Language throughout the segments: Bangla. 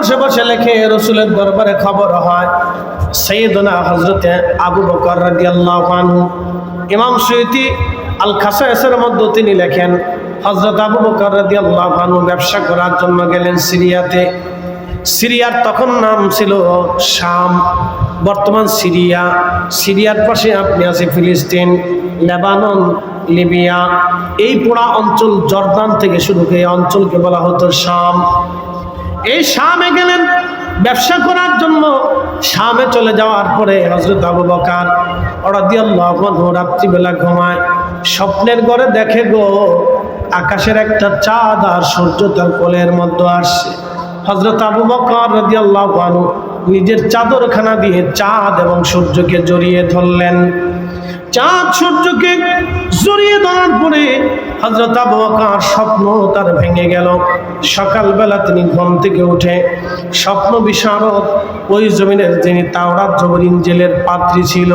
বসে বসে লেখে, রসুলের দরবারে খবর হয় সাইয়েদনা হযরতে আবু বকর রাদিয়াল্লাহু আনহু। ইমাম সুয়ুতী আল খাসায়েসের মধ্যে তিনি লেখেন, হযরত আবু বকর রাদিয়াল্লাহু আনহু ব্যবসা করার জন্য গেলেন সিরিয়াতে। সিরিয়ার তখন নাম ছিল শাম, বর্তমান সিরিয়া। সিরিয়ার পাশে আপনি আছে ফিলিস্তিন, লেবানন, লিবিয়া, এই পুরা অঞ্চল জর্দান থেকে শুরু করে এই অঞ্চলকে বলা হতো শাম। এই শামে গেলেন ব্যবসা করার জন্য। শামে চলে যাওয়ার পরে হযরত আবু বকর রাদিয়াল্লাহু আনহু রাত্রিবেলা ঘুমায়, স্বপ্নের ঘরে দেখে গো আকাশের একটা চাঁদ আর সূর্য তার কোলের মধ্যে আসছে। হযরত আবু বকর রাদিয়াল্লাহু আনহু নিজের চাদরখানা দিয়ে চাঁদ এবং সূর্যকে জড়িয়ে ধরলেন। চাঁদ সূর্যকে জড়িয়ে ধরার পরে হযরত আবু বকর স্বপ্ন তার ভেঙে গেল। সকালবেলা তিনি ঘুম থেকে উঠে স্বপ্ন বিশারদ ওই জমিনের যিনি তাওরাত জবর ইনজিলের পাদ্রী ছিল,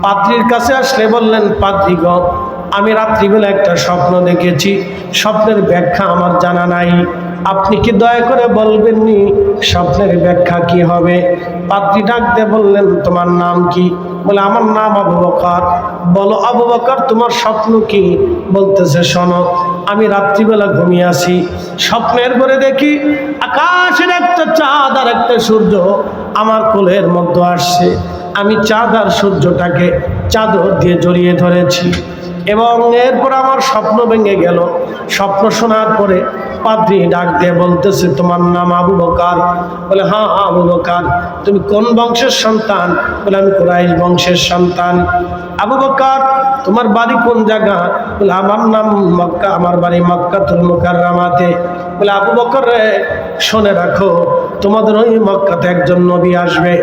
পাদ্রীর কাছে আসলে বললেন, পাদ্রী গো, আমি রাত্রিবেলা একটা স্বপ্ন দেখেছি, স্বপ্নের ব্যাখ্যা আমার জানা নাই, আপনি কি দয়া করে বলবেননি স্বপ্নের ব্যাখ্যা কি হবে? পাদ্রী ডাক দিয়ে বললেন, তোমার নাম কি? বলে, আমার নাম আবু বকর। বলো আবু বকর, তোমার স্বপ্ন কি? বলতেছে, শোনো, আমি রাত্রিবেলা ঘুমিয়ে আছি, স্বপ্নের ঘরে দেখি আকাশের একটা চাঁদ আর একটা সূর্য আমার কোলের মধ্যে আসছে। আমি চাঁদ আর সূর্যটাকে চাদর দিয়ে জড়িয়ে ধরেছি এবং এরপর আমার স্বপ্ন ভেঙে গেল। স্বপ্ন শোনার পরে পাদ্রী ডাক দিয়ে বলতেছে, তোমার নাম আবু বকর? বলে, হ্যাঁ আবু বকর। তুমি কোন বংশের সন্তান? বলে, আমি কুরাইশ বংশের সন্তান। আবু বকর, তোমার বাড়ি কোন জায়গা? বলে, আমার নাম মক্কা, আমার বাড়ি মক্কাতুল মুকাররমাতে। বলে, আবু বকর রে, শুনে রাখো, তোমাদের ওই মক্কাতে একজন নবী আসবে,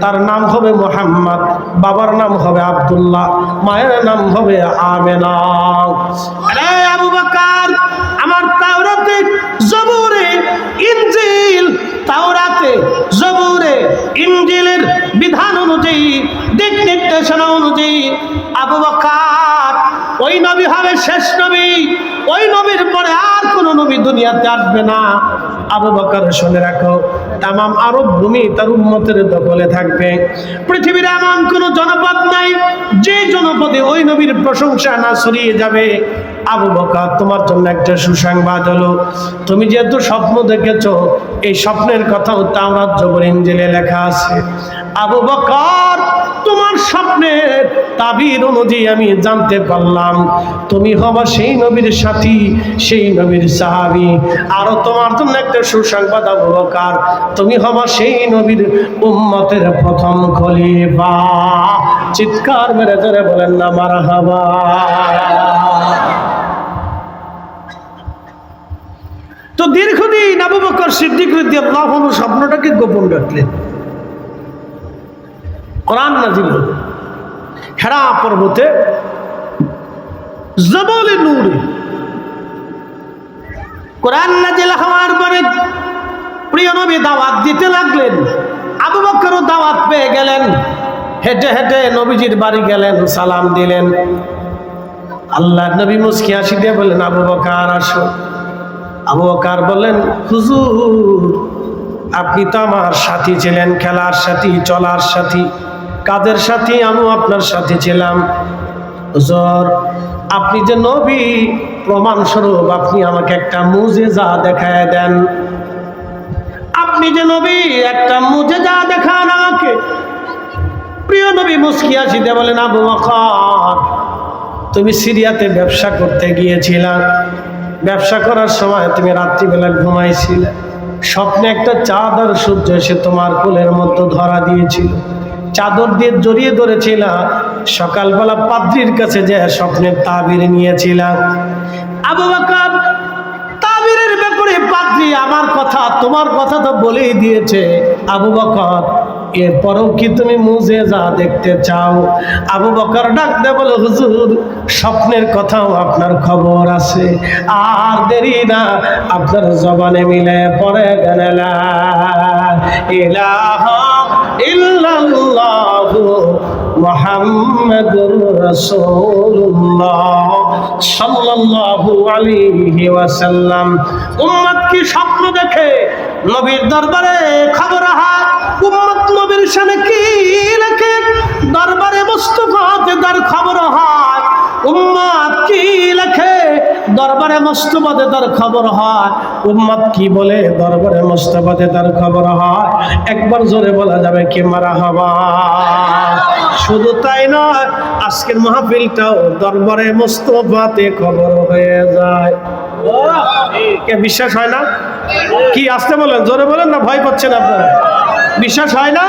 তার নাম হবে মুহাম্মদ, বাবার নাম হবে আব্দুল্লাহ, মায়ের নাম হবে আমেনা। আরে আবু বকর, আমার তাওরাতে জবুরে ইনজিল, তাওরাতে জবুরে ইনজিলের বিধান অনুযায়ী, দিক নির্দেশনা অনুযায়ী আবু বকর ওই নবী হবে শেষ নবী, ওই নবীর পরে আর কোন নবী দুনিয়াতে আসবে না। আবু বকর শুনে রাখো, তামাম আরব ভূমি তার উম্মতের দখলে থাকবে। পৃথিবীর এমন কোন জনপদ নাই যে জনপদে ওই নবীর প্রশংসা না ছড়িয়ে যাবে। আবু বকর, তোমার জন্য একটা সুসংবাদ হলো, তুমি যেহেতু স্বপ্ন দেখেছো, এই স্বপ্নের কথাও তাওরাত জবর ইনজিলে লেখা আছে। আবু বকর, তোমার স্বপ্নের তাবির অনুযায়ী আমি জানতে পারলাম তুমি হবা সেই নবীর সাথী, সেই নবীর সাহাবী। আরো তোমার জন্য একটা সুসংবাদ আবু বকর, তুমি হবা সেই নবীর উম্মতের প্রথম খলিফা। চিৎকার মেরে ধরে বলেন না মারহাবা। তো দীর্ঘদিন আবু বকর সিদ্দিক রাদিয়াল্লাহু আনহু স্বপ্নটাকে গোপন রাখলেন। কোরআন নাযিল হল হেরা পর্বতে জবলে নূরে। কোরআন নাযিল হওয়ার পরে প্রিয় নবী দাওয়াত দিতে লাগলেন। আবু বকরও দাওয়াত পেয়ে গেলেন, হেঁটে হেঁটে নবীজির বাড়ি গেলেন, সালাম দিলেন। আল্লাহর নবী মুস্কি হাসি দিয়ে বললেন, আবু বকর আসো। আবু বকর বললেন, হুজুর, আপনি তো আমার সাথী ছিলেন, খেলার সাথী, চলার সাথী, কাজের সাথী, আমিও আপনার সাথে ছিলাম। হুজুর, আপনি যে নবী, প্রমাণ স্বরূপ আপনি আমাকে একটা মুজিজা দেখায় দেন। আপনি যে নবী, একটা মুজিজা দেখান আমাকে। প্রিয় নবী মুস্কি হাসি দিয়ে বলেন, আবু বকর, তুমি সিরিয়াতে ব্যবসা করতে গিয়েছিলা, ব্যবসা করার সময় তুমি রাত্রিবেলা ঘুমাইছিলে, স্বপ্নে একটা চাঁদ আর সূর্য এসে তোমার কোলের মধ্যে ধরা দিয়েছিল, চাদর দিয়ে জড়িয়ে ধরেছিল। সকালবেলা পাদ্রীর কাছে যে স্বপ্নের তাবির নিয়েছিলাম। আবু বকর, তাবিরের ব্যাপারে পাদ্রী আমার কথা তোমার কথা তো বলেই দিয়েছে। আবু বকর, এরপরও কি তুমি মুজিজা দেখতে চাও? আবু বকর ডাক দে বলে, হুজুর, স্বপ্নের কথাও আপনার খবর আছে, আর দেরি না, আপনার জবানে মিলে পড়ে গেল লা ইলাহা ইল্লাল্লাহু মুহাম্মাদুর রাসূলুল্লাহ সাল্লাল্লাহু আলাইহি ওয়াসাল্লাম। উম্মত কি স্বপ্ন দেখে নবীর দরবারে খবর হয়? উম্মত নবীর শানে কি লেখে দরবারে মুস্তাফাতে তার খবর হয়? উম্মত কি লেখে দরবারে মুস্তাফাতে তার খবর হয়? উম্মত কি বলে দরবারে মুস্তাফাতে তার খবর হয়? একবার জোরে বলা যাবে কি মারহাবা? শুধু তাই নয়, আজকের মাহফিলটাও দরবারে মুস্তাফাতে খবর হয়ে যায়। কে বিশ্বাস হয় না? কি আসতে বলেন, জোরে বলেন না, ভয় পাচ্ছেন আপনারা? বিশ্বাস হয় না?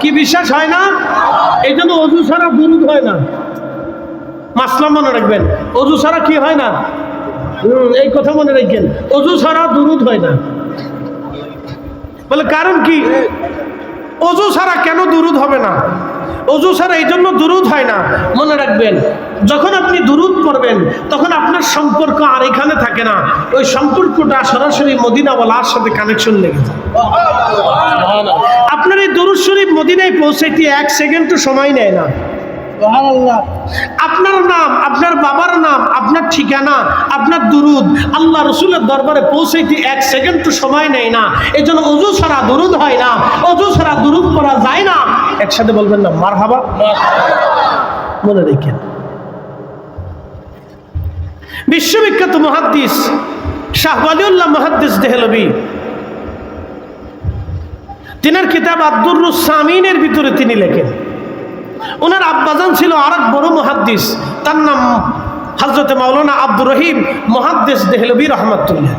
কি বিশ্বাস হয় না? এই জন্য অজু ছাড়া দুরূদ হয় না। মাসলা মনে রাখবেন, অজু ছাড়া কি হয় না? এই কথা মনে রাখবেন, অজু ছাড়া দুরূদ হয় না। বলে কারণ কি? অজু ছাড়া কেন দুরূদ হবে না? অজু ছাড়া এই জন্য দুরূদ হয় না, মনে রাখবেন, যখন আপনি দুরূদ পড়বেন তখন আপনার সম্পর্ক আর এখানে থাকে না, ওই সম্পর্কটা সরাসরি মদিনাওয়ালার সাথে কানেকশন লেগে যায়। আপনার এই দুরূদ শরীফ মদিনায় পৌঁছাইতে 1 সেকেন্ডও সময় নেয় না। আপনার নাম, আপনার বাবার নাম, আপনার ঠিকানা, আপনার দুরূদ আল্লাহ রসুলের দরবারে পৌঁছাইতে 1 সেকেন্ডও সময় নেয় না। এই জন্য অজু ছাড়া দুরূদ হয় না, অজু ছাড়া দুরূদ পড়া যায় না। একসাথে বলবেন না মারহাবা? মনে রেখেন, বিশ্ববিখ্যাত মুহাদ্দিস শাহ ওয়ালিউল্লাহ মুহাদ্দিস দেহলভী, তিনার কিতাব আদ-দুররুস সামিনের ভিতরে তিনি লেখেন, ওনার আব্বাজান ছিল আরেক বড় মুহাদ্দিস, তার নাম হযরত মাওলানা আব্দুর রহিম মুহাদ্দিস দেহলভী রহমাতুল্লাহ।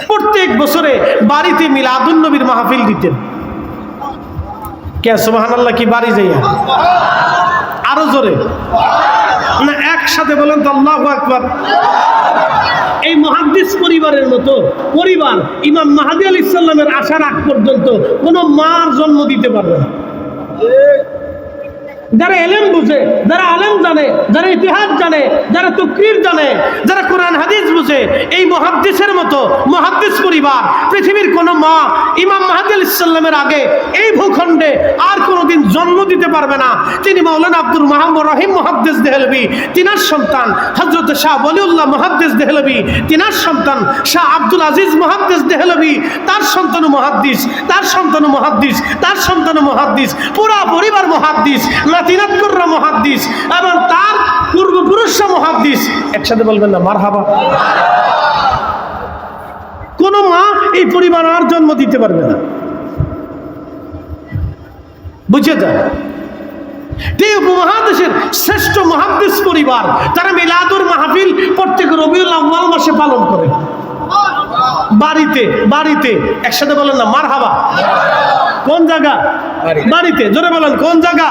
প্রত্যেক বছরে বাড়িতে মিলাদুন নবীর মাহফিল দিতেন। কে সুবহানাল্লাহ? কি বাড়ি যাইয়া? আরো জোরে না, একসাথে বলেন তো আল্লাহু আকবার। এই মুহাদ্দিস পরিবারের মতো পরিবার ইমাম মাহদী আলাইহিস সালামের আসার আগ পর্যন্ত কোনো মার জন্ম দিতে পারবে না। যারা এলেম বুঝে, যারা আলেম জানে, যারা ইতিহাস জানে, যারা তাকরীর জানে, যারা কোরআন হাদিস বুঝে, এই মুহাদ্দিসের মতো মুহাদ্দিস পরিবার পৃথিবীর কোনো মা ইমাম মাহদী আলাইহিস সালামের আগে এই ভূখণ্ডে আর কোনোদিন জন্ম দিতে পারবে না। তিনি মাওলানা আব্দুর রহিম মুহাদ্দিস দেহলভী, তিনার সন্তান হযরত শাহ ওয়ালিউল্লাহ মুহাদ্দিস দেহলভী, তিনার সন্তান শাহ আব্দুল আজিজ মুহাদ্দিস দেহলভী, তার সন্তান মুহাদ্দিস, তার সন্তান মুহাদ্দিস, তার সন্তান মুহাদ্দিস, পুরা পরিবার মুহাদ্দিস, লাতিনাত কুররা মুহাদ্দিস এবং তার পূর্বপুরুষরা মুহাদ্দিস। একসাথে বলবেন না মারহাবা? কোন মা এই পরিবার আর জন্ম দিতে পারবে না, বুঝে যান। এই উপমহাদেশের শ্রেষ্ঠ মুহাদ্দিস পরিবার, তারা মিলাদুর মাহফিল প্রত্যেক রবিউল আউয়াল মাসে পালন করে বাড়িতে বাড়িতে। একসাথে বলেন না মারহাবা? কোন জায়গা? বাড়িতে। জোরে বলেন কোন জায়গা?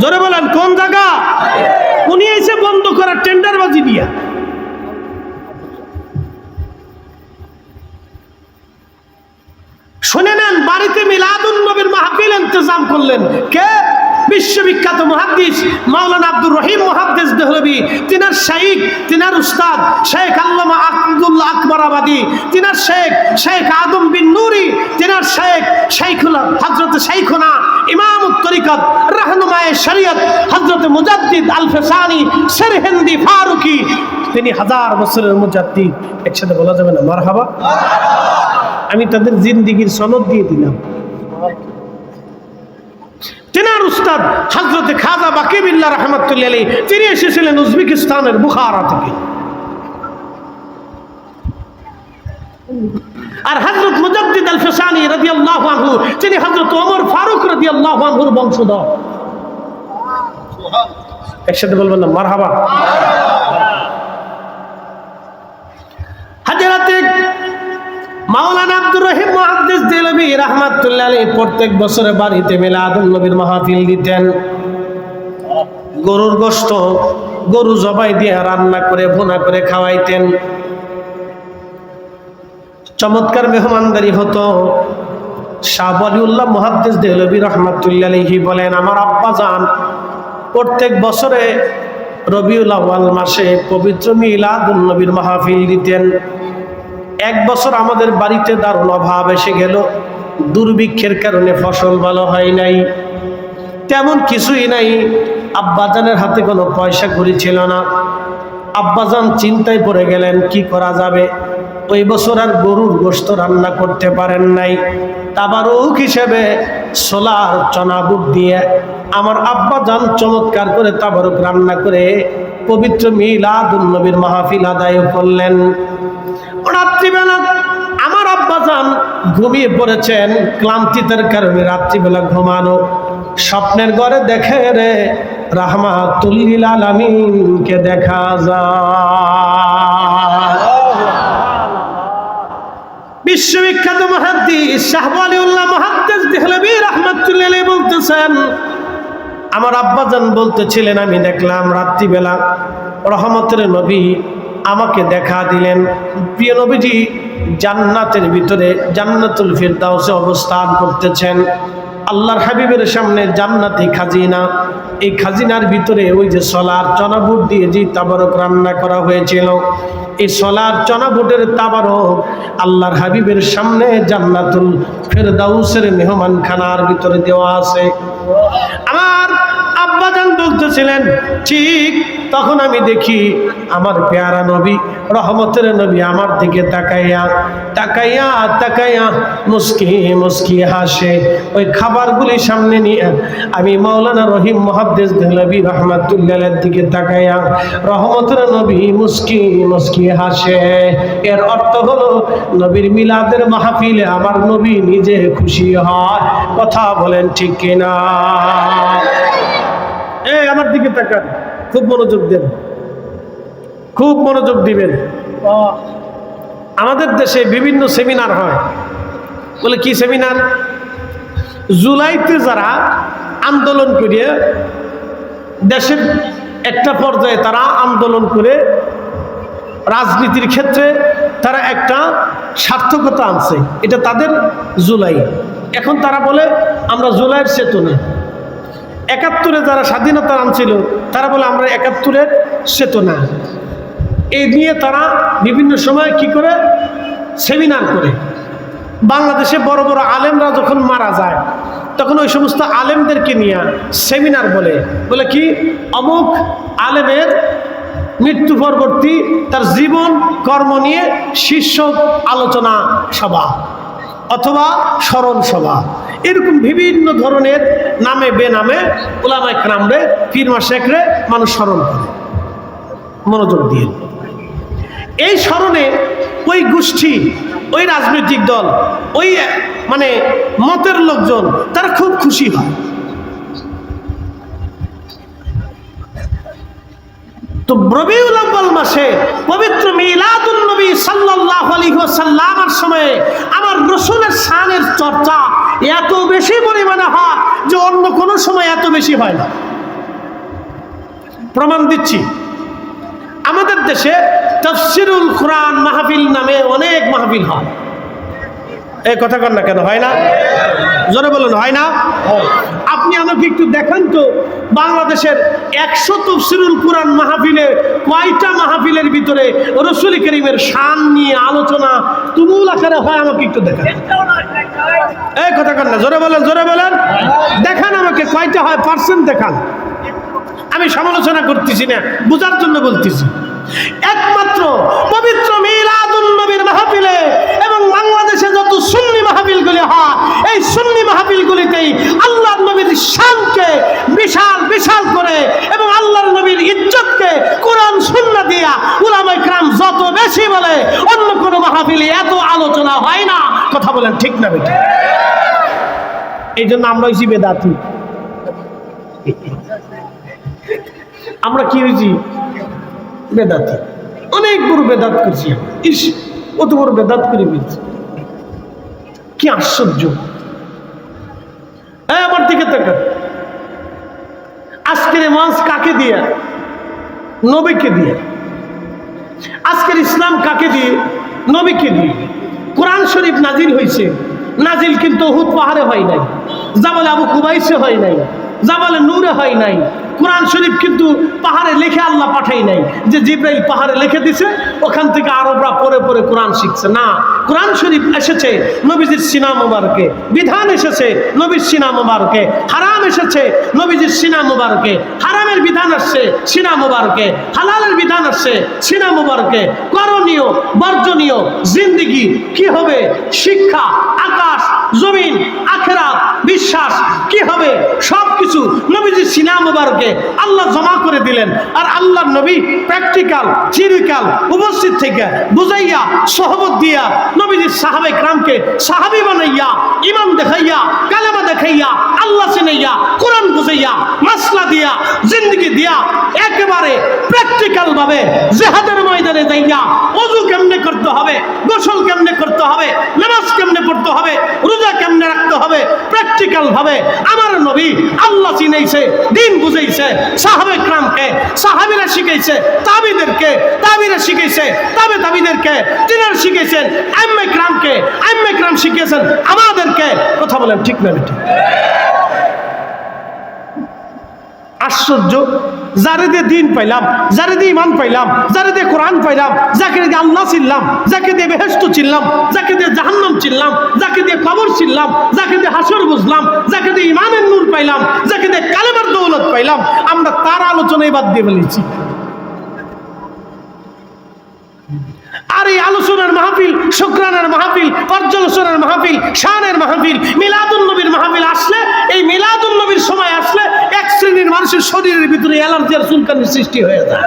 জোরে বলেন কোন জায়গা? উনি এসে বন্ধ করার টেন্ডারবাজি দিয়া শুনে নেন, বাড়িতে মিলাদুন নবীর মাহফিল ইন্তজাম করলেন কে? বিশ্ববিখ্যাত মুহাদ্দিস মাওলানা আব্দুর রহিম মুহাদ্দিস দেহলভী, তিনার শাইখ, তিনার উস্তাদ শেখ আল্লামা আব্দুল্লাহ আকবরাবাদী, তিনার শেখ আদম বিন নুরি, তিনার শাইখুল হযরত শাইখুনা ইমামুত তরিকত রাহনুমায়ে শরীয়ত হযরত মুজাদ্দিদ আল ফিসানি সেরহিন্দি ফারুকি, তিনি 1000 বছরের মুজাদ্দিদ। একসাথে বলা যাবে না মারহাবা? আমি তাদের জিন্দেগীর সনদ দিয়ে দিলাম। তিনার উস্তাদ হযরত খাজা বাকি বিল্লাহ রাহমাতুল্লাহি আলাইহি, তিনি এসেছিলেন উজবেকিস্তানের বুখারা থেকে। আর হযরত মুজাদ্দিদ আল ফিসানি রাদিয়াল্লাহু আনহু, তিনি হযরত ওমর ফারুক রাদিয়াল্লাহু আনহুর বংশধর। একসাথে বলবেন না মারহাবা? হযরত মাওলানা আব্দুর রহিম মুহাদ্দিস দেহলভী রাহমাতুল্লাহি আলাইহি প্রত্যেক বছরে বাড়িতে মিলাদুন নবীর মাহফিল দিতেন। গরুর গোশত, গরু জবাই দিয়ে রান্না করে ভুনা করে খাওয়াইতেন। চমৎকার মেহমানদারি হতো। শাহ ওয়ালিউল্লাহ মুহাদ্দিস দেহলভী রাহমাতুল্লাহি আলাইহি বলেন, আমার আব্বা জান প্রত্যেক বছরে রবিউল আউয়াল মাসে পবিত্র মিলাদুন নবীর মাহফিল দিতেন। এক বছর আমাদের বাড়িতে দারুণ অভাব এসে গেল, দুর্ভিক্ষের কারণে ফসল ভালো হয় নাই। তেমন কিছুই নাই। আব্বাজানের হাতে কোনো পয়সা কড়ি ছিল না। আব্বাজান চিন্তায় পড়ে গেলেন কি করা যাবে। ওই বছর আর গরুর গোশত রান্না করতে পারেন নাই। তাবারুক হিসেবে ছোলার চনা বুট দিয়ে আমার আব্বাজান চমৎকার করে তাবারুক রান্না করে পবিত্র মিলাদুন নবীর মাহফিল আদায় করলেন। রাত্রিবেলা আমার আব্বাজান ঘুমিয়ে পড়েছেন, ক্লান্তিতার কারণে রাত্রিবেলা ঘুমানো। স্বপ্নের ঘরে দেখে রে রাহমাতুল লিল আলামিনকে দেখা যায়। বিশ্ববিখ্যাত মুহাদ্দিস শাহ ওয়ালিউল্লাহ মুহাদ্দিস দেহলভী রাহমাতুল্লাহি আলাইহি বলতেছেন, আমার আব্বাজান বলতেছিলেন আমি দেখলাম রাত্রিবেলা রহমতের নবী আমাকে দেখা দিলেন। প্রিয় নবীজি জান্নাতের ভিতরে জান্নাতুল ফিরদাউসে অবস্থান করতেছেন। আল্লাহর হাবিবের সামনে জান্নাতি খাজিনা, এই খাজিনার ভিতরে ওই যে ছোলার চনা বুট দিয়ে যে তাবারক রান্না করা হয়েছিল, এই ছোলার চনা বুটের তাবারক আল্লাহর হাবিবের সামনে জান্নাতুল ফিরদাউসের মেহমানখানার ভিতরে দেওয়া আছে। আমার আব্বাজান বলতেছিলেন ঠিক তখন আমি দেখি আমার পেয়ারা নবী রহমতের নবী আমার দিকে তাকাইয়া তাকাইয়া তাকাইয়া মুস্কি মুস্কি হাসে। ওই খাবারগুলি সামনে নিয়ে আমি মাওলানা রহিম মুহাদ্দিস দেহলভী রাহমাতুল্লাহির দিকে তাকাইয়া রহমতের নবী মুস্কি মুস্কি হাসে। এর অর্থ হলো নবীর মিলাদের মাহফিলে আমার নবী নিজে খুশি হয়। কথা বলেন ঠিক কিনা? এই আমার দিকে তাকান, খুব মনোযোগ দেন, খুব মনোযোগ দিবেন। আমাদের দেশে বিভিন্ন সেমিনার হয়। বলে কি সেমিনার? জুলাইতে যারা আন্দোলন করে দেশের একটা পর্যায়ে তারা আন্দোলন করে রাজনীতির ক্ষেত্রে তারা একটা সার্থকতা আনছে, এটা তাদের জুলাই। এখন তারা বলে আমরা জুলাইয়ের চেতনা। ৭১-এ যারা স্বাধীনতা আনছিল তারা বলে আমরা ৭১-এর চেতনা। এই নিয়ে তারা বিভিন্ন সময় কি করে সেমিনার করে। বাংলাদেশে বড় বড় আলেমরা যখন মারা যায় তখন ওই সমস্ত আলেমদেরকে নিয়ে সেমিনার বলে। বলে কি অমুক আলেমের মৃত্যু পরবর্তী তার জীবন কর্ম নিয়ে শীর্ষ আলোচনা সভা অথবা স্মরণ সভা, এরকম বিভিন্ন ধরনের নামে বেনামে উলামায়ে কেরামরে পীর মাশায়েখরে মানুষ স্মরণ করে। মনোযোগ দিয়ে এই স্মরণে ওই গোষ্ঠী, ওই রাজনৈতিক দল, ওই মানে মতের লোকজন তারা খুব খুশি হয়। তো রবিউল আউয়াল মাসে পবিত্র মিলাদুন নবী সাল্লাল্লাহু আলাইহি ওয়াসাল্লামের সময়ে আমার রাসূলের শানের চর্চা এত বেশি পরিমাণে হয় যে অন্য কোনো সময় এত বেশি হয় না। প্রমাণ দিচ্ছি, আমাদের দেশে তাফসীরুল কুরআন মাহফিল নামে অনেক মাহফিল হয়। এই কথা কন না কেন? হয় না? জোরে বলুন, হয় না? আপনি আমাকে একটু দেখান তো বাংলাদেশের ১০০ তাফসীরুল কুরআন মাহফিলে কয়টা মাহফিলের ভিতরে রাসূল করিমের শান নিয়ে আলোচনা তুমুল আকারে হয়? আমাকে একটু দেখান। এই কথা কন না, জোরে বলেন, জোরে বলেন। দেখান আমাকে কয়টা হয়, পার্সেন্ট দেখান। আমি সমালোচনা করতেছি না, বোঝার জন্য বলতেছি। একমাত্র পবিত্র মিলাদুন নবীর মাহফিলে এবং বাংলাদেশে যত সুন্নি মাহফিলগুলি হয় এই সুন্নি মাহফিলগুলিতেই আল্লাহর নবীর শানকে বিশাল বিশাল করে এবং আল্লাহর নবীর ইজ্জতকে কোরআন সুন্নাহ দিয়া উলামায়ে কেরাম যত বেশি বলে অন্য কোনো মাহফিলে এত আলোচনা হয় না। কথা বলেন ঠিক না বেটা? এই জন্য আমরা হইছি বেদাতি। আমরা কি হয়েছি? বেদাতি। অনেক বড় বেদাত করছি। ইস, কত বড় বেদাত করে ফেলছি, কি আশ্চর্য! আমার দিকে তাকান। আজকের ওয়াজ কাকে দিয়ে? নবীকে দিয়ে। আজকের ইসলাম কাকে দিয়ে? নবীকে দিয়ে। কোরআন শরীফ নাজিল হয়েছে, নাজিল কিন্তু উহুদ পাহাড়ে হয় নাই, জাবালে আবু কুবাইসে হয় নাই, জাবালে নূরে হয় নাই। কোরআন শরীফ কিন্তু পাহাড়ে লিখে আল্লাহ পাঠাই নাই যে জিব্রাইল পাহাড়ে লিখে দিছে ওখান থেকে আরবরা পরে পরে কোরআন শিখছে না। কোরআন শরীফ এসেছে নবীজির সিনা মুবারকে, বিধান এসেছে নবীর সিনা মুবারকে, হারাম এসেছে নবীজির সিনা মুবারকে, হারামের বিধান আসছে সিনা মুবারকে, হালালের বিধান আসছে সিনা মুবারকে। করণীয় বর্জনীয় জিন্দেগি কি হবে, শিক্ষা, আকাশ জমিন, আখিরাত, বিশ্বাস কি হবে, সবকিছু নবীজির সিনা মুবারকে আল্লাহ জমা করে দিলেন। আর আল্লাহর নবী প্র্যাকটিক্যাল চিরকাল উপস্থিত থেকে বুঝাইয়া সহবত দিয়া নবীজির সাহাবে کرامকে সাহাবী বানাইয়া, ঈমান দেখাইয়া, কালেমা দেখাইয়া, আল্লাহ চিনাইয়া, কোরআন বুঝাইয়া, মাসলা দিয়া, জিন্দেগি দিয়া একেবারে প্র্যাকটিক্যাল ভাবে জিহাদের ময়দানে যাইয়া ওযু কেমনে করতে হবে, গোসল কেমনে করতে হবে, নামাজ কেমনে পড়তে হবে, রোজা কেমনে রাখতে হবে, প্র্যাকটিক্যাল ভাবে আমার নবী আল্লাহ চিনাইছে, দিন বুঝাইছে, সাহাবে کرامকে সাহাবীরা শিখাইছে, তাবিদেরকে তাবিরা শিখাইছে, তাবিদেরকে তিনারা শিখাইছেন, আইম্মে کرامকে আইম্মে کرام শিখিয়েছেন আমাদেরকে। কথা বলেন ঠিক না ঠিক? আশ্চর্য, যারে দিয়ে দিন পাইলাম, যারে দিয়ে ইমান পাইলাম, যারে দিয়ে কোরআন পাইলাম, যাকে দিয়ে আল্লাহ চিনলাম, যাকে দিয়ে বেহেশত চিনলাম, যাকে দিয়ে জাহান্নাম চিনলাম, যাকে দিয়ে কবর চিনলাম, যাকে দিয়ে হাসর বুঝলাম, যাকে দিয়ে ইমানের নূর পাইলাম, যাকে দিয়ে কালেমার দৌলত পাইলাম, আমরা তার আলোচনায় বাদ দিয়ে ফেলেছি। আর এই আলোচনার মাহফিল, শুকরানার মাহফিল, পর্যালোচনার মাহফিল, শানের মাহফিল, মিলাদুন নবীর মাহফিল আসলে, এই মিলাদুন নবীর সময় আসলে এক শ্রেণীর মানুষের শরীরের ভিতরে অ্যালার্জি আর চুলকানির সৃষ্টি হয়ে যায়।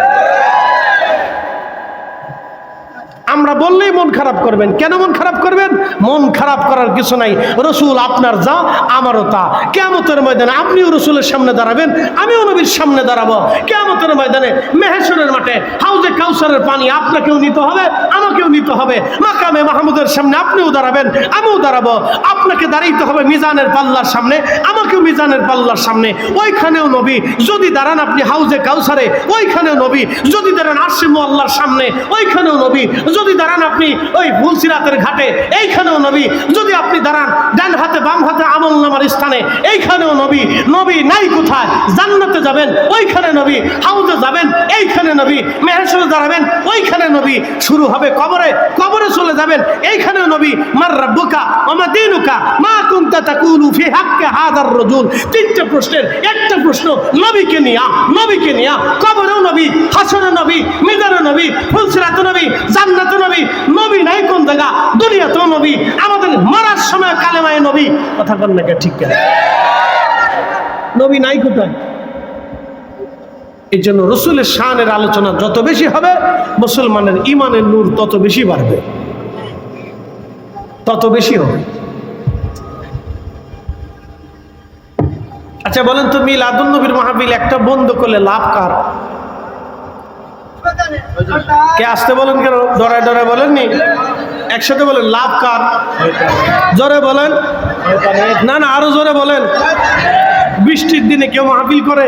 আমরা বললেই মন খারাপ করবেন। কেন মন খারাপ করবেন? মন খারাপ করার কিছু নাই। রসুল আপনার যা, আমারও তা। কিয়ামতের ময়দানে আপনিও রসুলের সামনে দাঁড়াবেন, আমিও নবীর সামনে দাঁড়াবো। কিয়ামতের ময়দানে মেহেশরের মাঠে হাউজে কাউসারের পানি আপনাকেও নিতে হবে, আমাকেও নিতে হবে। মাকামে মাহমুদের সামনে আপনিও দাঁড়াবেন, আমিও দাঁড়াবো। আপনাকে দাঁড়াইতে হবে মিজানের পাল্লার সামনে, আমাকেও মিজানের পাল্লার সামনে। ওইখানেও নবী যদি দাঁড়ান আপনি হাউজে কাউসারে, ওইখানেও নবী যদি দাঁড়ান আরশে মুআল্লার সামনে, ওইখানেও নবী যদি দাঁড়ান আপনি ওই ফুলসিরাতের ঘাটে, এইখানেও নবী যদি আপনি দাঁড়ান ডান হাতে বাম হাতে আমল নামার স্থানে, এইখানেও নবী। নবী নাই কোথায়? জান্নাতে যাবেন, ওইখানে নবী। হাউজে যাবেন, এইখানে নবী। মেহেশরে দাঁড়াবেন, ওইখানে নবী। শুরু হবে কবরে, কবরে চলে যাবেন, এইখানেও নবী। মার রাব্বুকা ওয়া মা দীনুকা মা কুনতা তাকুলু ফি হাক্কি হাদার রাজুল। তিনটা প্রশ্নের একটা প্রশ্ন নবীকে নিয়া, নবীকে নিয়া। কবরেও নবী, হাসরে নবী, মিজানে নবী, ফুলসিরাতে নবী, জান্নাতে নবী। নবী নাই কোন জায়গা? দুনিয়াতেও নবী, আমাদের মরার সময় কালেমায়ে নবী। কথা বল না ঠিক কেন? নবী নাই কোথায়? এই জন্য রসুলের শানের আলোচনা যত বেশি হবে, মুসলমানের ইমানের নূর তত বেশি বাড়বে, তত বেশি হবে। আচ্ছা বলেন তো, মিলাদুন নবীর মাহফিল একটা বন্ধ করলে লাভ কার? কে আসতে বলেন কেন? ডরায় ডরায় বলেননি, একসাথে বলেন লাভ কার? জোরে বলেন না, না আরো জোরে বলেন। বৃষ্টির দিনে কেউ মাহফিল করে?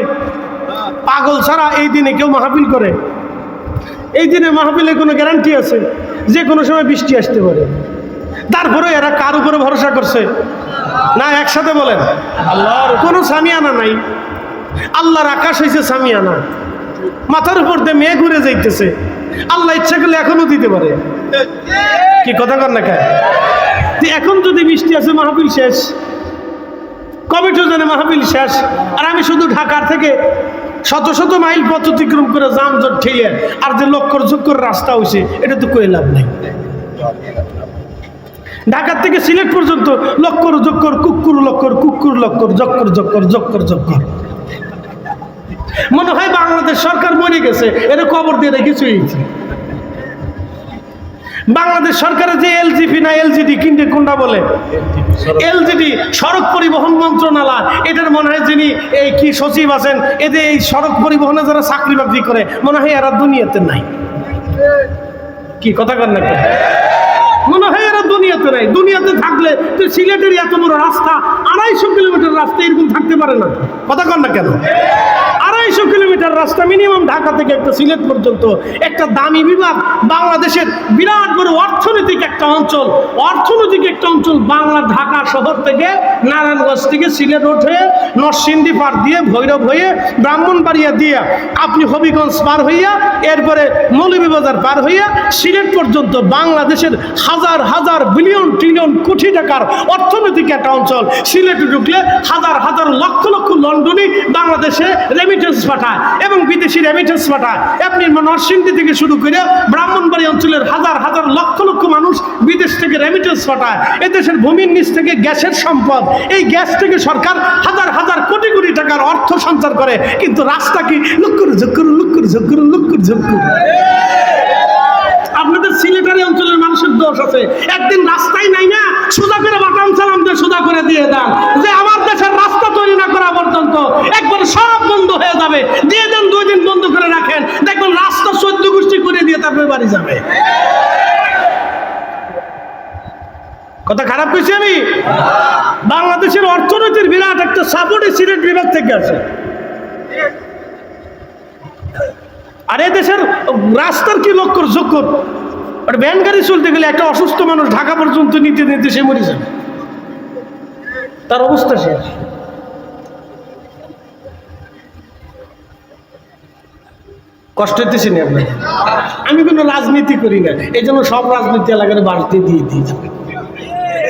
পাগল ছাড়া এই দিনে কেউ মাহফিল করে? এই দিনে মাহফিলের কোনো গ্যারান্টি আছে? যে কোনো সময় বৃষ্টি আসতে পারে। তারপরে এরা কার উপরে ভরসা করছে? না একসাথে বলেন, আল্লাহর কোনো সামিয়ানা নাই। আল্লাহর আকাশ হয়েছে সামিয়ানা, মাথার উপর দিয়ে মেয়ে ঘুরে যাইতেছে। আল্লাহ ইচ্ছা করলে এখনো দিতে পারে। কি কথা কর না কেন? এখন যদি বৃষ্টি আছে মাহফিল শেষ, কবে তো জানে মাহফিল শেষ। আর আমি শুধু ঢাকার থেকে শত শত মাইল পথ অতিক্রম করে যানজট ঠেলে আর যে লক্কর ঝক্কর রাস্তা হয়েছে, এটা তো কই লাভ নাই। ঢাকার থেকে সিলেট পর্যন্ত লক্কর জক্কর, কুকুর লক্কর, কুকুর লক্কর, জক্কর জক্কর, জক্কর জক্কর। মনে হয় বাংলাদেশ সরকার মরে গেছে, এটা কবর দিয়ে রেখে শুয়েছে। বাংলাদেশ সরকারের যে এলজিপি না এলজিডি কিনতে কোনটা বলে? এলজিডি, সড়ক পরিবহন মন্ত্রণালয়। এটার মনে হয় যিনি এই কি সচিব আছেন, এদের এই সড়ক পরিবহনে যারা চাকরি বাকরি করে, মনে হয় এরা দুনিয়াতে নাই। কি কথা কর না কেন? মনে হয় এরা দুনিয়াতে নাই। দুনিয়াতে থাকলে তো সিলেটের এত বড় রাস্তা, 250 কিলোমিটার রাস্তা এরকম থাকতে পারে না। কথা কর না কেন? 250 250 কিলোমিটার রাস্তা মিনিমাম ঢাকা থেকে একটা সিলেট পর্যন্ত, একটা দামি বিভাগ, বাংলাদেশের বিরাট বড় অর্থনৈতিক একটা অঞ্চল, বাংলা ঢাকা শহর থেকে নারায়ণগঞ্জ থেকে সিলেট ওঠে নরসিংদী পার দিয়ে ভৈরব হয়ে ব্রাহ্মণবাড়িয়া দিয়ে আপনি হবিগঞ্জ পার হইয়া এরপরে মৌলভীবাজার পার হইয়া সিলেট পর্যন্ত বাংলাদেশের হাজার হাজার বিলিয়ন ট্রিলিয়ন কোটি টাকার অর্থনৈতিক একটা অঞ্চল। সিলেটে ঢুকলে হাজার হাজার লক্ষ লক্ষ লন্ডনই বাংলাদেশে রেমিটেন্স পাঠায় এবং বিদেশি রেমিটেন্স পাঠায়। আপনি নরসিংদী থেকে শুরু করে ব্রাহ্মণবাড়ি অঞ্চলের হাজার হাজার লক্ষ লক্ষ মানুষ বিদেশ থেকে রেমিটেন্স পাঠায়। এদেশের ভূমির নিচ থেকে গ্যাসের সম্পদ, এই গ্যাস থেকে সরকার হাজার হাজার কোটি কোটি টাকার অর্থ সঞ্চার করে, কিন্তু রাস্তা কি লুকুর ঝুকুর লুকুর ঝুকুর লুকুর ঝুকুর। আপনাদের সিলেটারি অঞ্চলের মানুষের দোষ আছে, একদিন রাস্তাই নাই না, সোজা করে বাটাম সালাম দিয়ে সোজা করে দিয়ে দেন যে আমার দেশের রাস্তা তৈরি না করা পর্যন্ত একবার সব বন্ধ হয়ে যাবে, দিয়ে দেন 2 দিন বন্ধ করে রাখেন, দেখবেন রাস্তা 14 গোষ্ঠী করে দিয়ে তারপরে বাড়ি যাবে। কথা খারাপ কইছি আমি? বাংলাদেশের অর্থনীতির বিরাট একটা সাপোর্ট সিলেট বিভাগ থেকে আছে। আর এই দেশের রাস্তার কি লক্কর ঝক্কর, ভ্যান গাড়ি চলতে গেলে একটা অসুস্থ মানুষ ঢাকা পর্যন্ত নিতে নিতে সে মরে যাবে, তার অবস্থা শেষ। কষ্ট হইতেছি না আপনার? আমি কোনো রাজনীতি করি না, এই জন্য সব রাজনীতি এলাকার বাড়িতে দিয়ে যাবে,